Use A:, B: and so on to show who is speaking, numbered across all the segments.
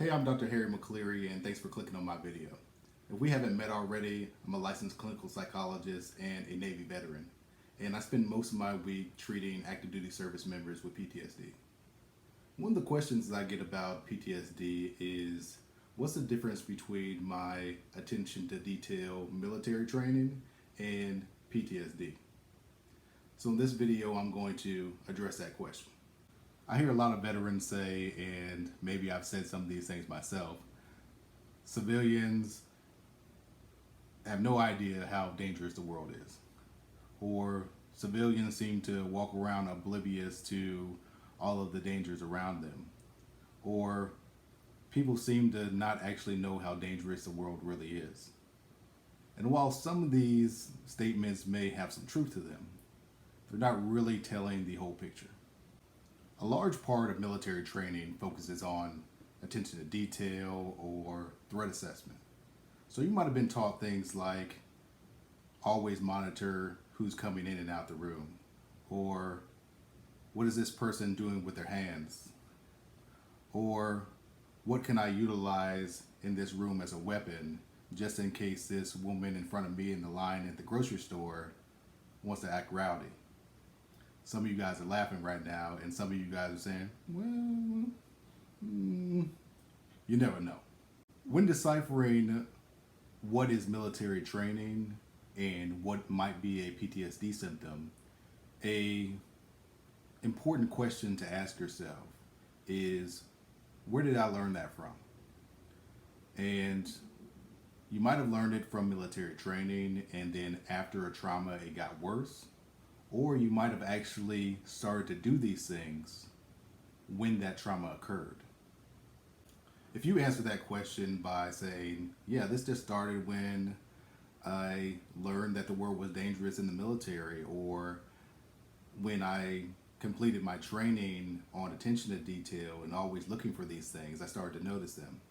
A: Hey, I'm Dr. Harry McCleary, and thanks for clicking on my video. If we haven't met already, I'm a licensed clinical psychologist and a Navy veteran, and I spend most of my week treating active duty service members with PTSD. One of the questions that I get about PTSD is, what's the difference between my attention to detail military training and PTSD? So in this video, I'm going to address that question. I hear a lot of veterans say, and maybe I've said some of these things myself, civilians have no idea how dangerous the world is. Or civilians seem to walk around oblivious to all of the dangers around them. Or people seem to not actually know how dangerous the world really is. And while some of these statements may have some truth to them, they're not really telling the whole picture. A large part of military training focuses on attention to detail or threat assessment. So you might have been taught things like always monitor who's coming in and out the room, or what is this person doing with their hands, or what can I utilize in this room as a weapon just in case this woman in front of me in the line at the grocery store wants to act rowdy. Some of you guys are laughing right now, and some of you guys are saying, well, you never know. When deciphering what is military training and what might be a PTSD symptom, a important question to ask yourself is, where did I learn that from? And you might have learned it from military training, and then after a trauma, it got worse. Or you might have actually started to do these things when that trauma occurred. If you answer that question by saying, yeah, this just started when I learned that the world was dangerous in the military, or when I completed my training on attention to detail and always looking for these things, I started to notice them,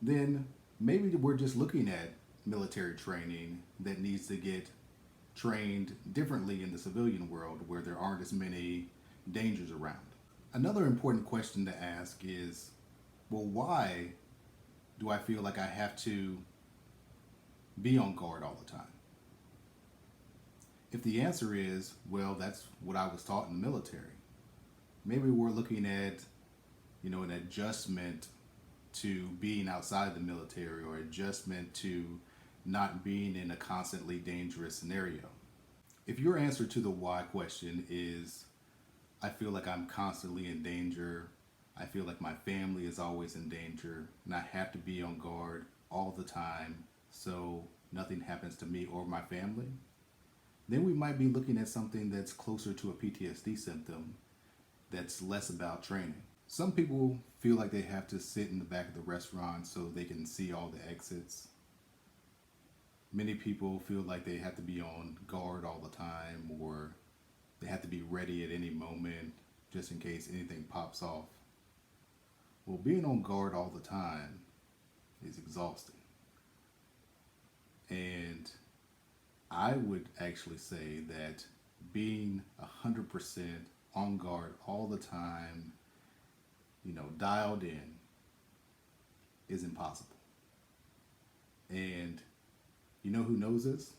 A: then maybe we're just looking at military training that needs to get trained differently in the civilian world where there aren't as many dangers around. Another important question to ask is, well, why do I feel like I have to be on guard all the time? If the answer is, well, that's what I was taught in the military, maybe we're looking at, an adjustment to being outside the military, or adjustment to not being in a constantly dangerous scenario. If your answer to the why question is, I feel like I'm constantly in danger, I feel like my family is always in danger, and I have to be on guard all the time so nothing happens to me or my family, then we might be looking at something that's closer to a PTSD symptom that's less about training. Some people feel like they have to sit in the back of the restaurant so they can see all the exits. Many people feel like they have to be on guard all the time, or they have to be ready at any moment just in case anything pops off. Well, being on guard all the time is exhausting. And I would actually say that being 100% on guard all the time, dialed in, is impossible. And you know who knows this?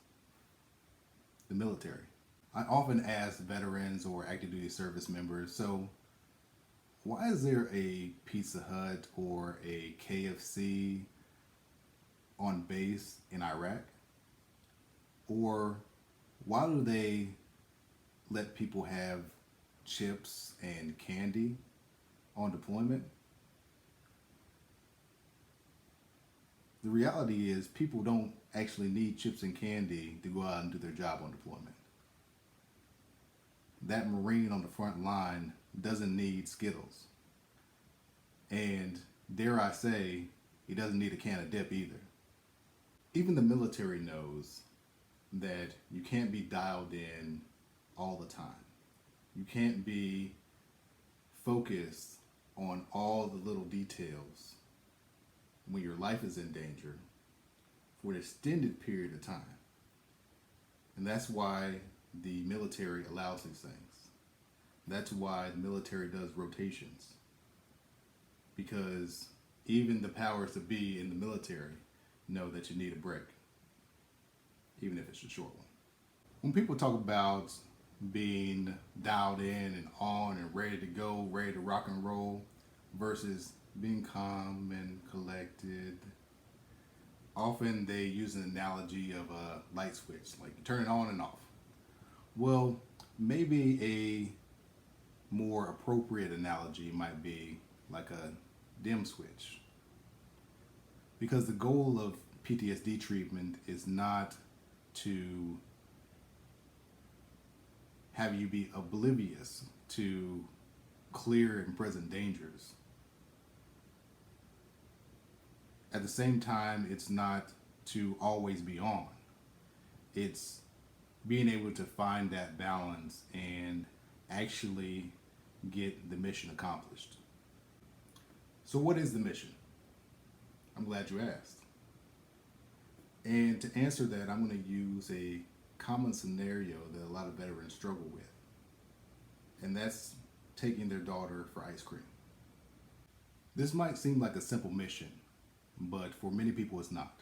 A: The military. I often ask veterans or active duty service members, so why is there a Pizza Hut or a KFC on base in Iraq? Or why do they let people have chips and candy on deployment? The reality is people don't actually need chips and candy to go out and do their job on deployment. That Marine on the front line doesn't need Skittles. And dare I say, he doesn't need a can of dip either. Even the military knows that you can't be dialed in all the time. You can't be focused on all the little details when your life is in danger for an extended period of time. And that's why the military allows these things. That's why the military does rotations. Because Even the powers that be in the military know that you need a break, even if it's a short one. When people talk about being dialed in and on and ready to go, ready to rock and roll, versus being calm and collected, often they use an analogy of a light switch, like you turn it on and off. Well, maybe a more appropriate analogy might be like a dim switch. Because the goal of PTSD treatment is not to have you be oblivious to clear and present dangers. At the same time, it's not to always be on. It's being able to find that balance and actually get the mission accomplished. So what is the mission? I'm glad you asked. And to answer that, I'm going to use a common scenario that a lot of veterans struggle with. And that's taking their daughter for ice cream. This might seem like a simple mission, but for many people it's not.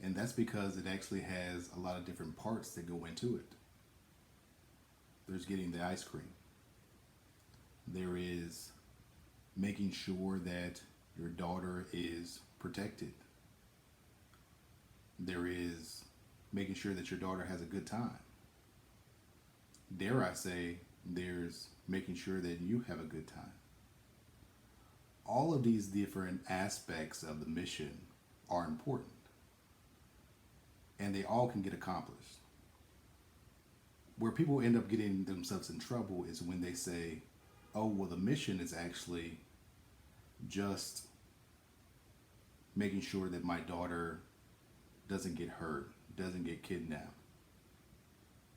A: And that's because it actually has a lot of different parts that go into it. There's getting the ice cream. There is making sure that your daughter is protected. There is making sure that your daughter has a good time. Dare I say, there's making sure that you have a good time. All of these different aspects of the mission are important, and they all can get accomplished. Where people end up getting themselves in trouble is when they say, oh, well, the mission is actually just making sure that my daughter doesn't get hurt, doesn't get kidnapped.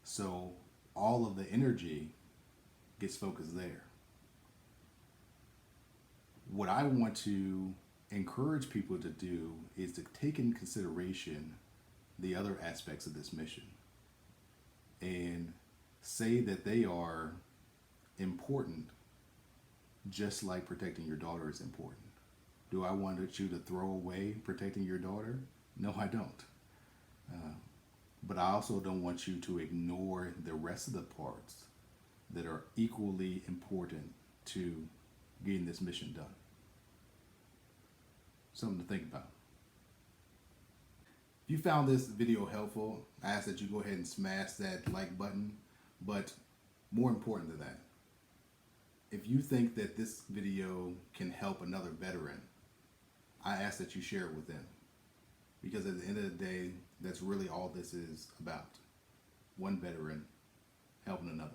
A: So all of the energy gets focused there. What I want to encourage people to do is to take in consideration the other aspects of this mission and say that they are important, just like protecting your daughter is important. Do I want you to throw away protecting your daughter? No, I don't. But I also don't want you to ignore the rest of the parts that are equally important to getting this mission done. Something to think about. If you found this video helpful, I ask that you go ahead and smash that like button. But more important than that, if you think that this video can help another veteran, I ask that you share it with them. Because at the end of the day, that's really all this is about. One veteran helping another.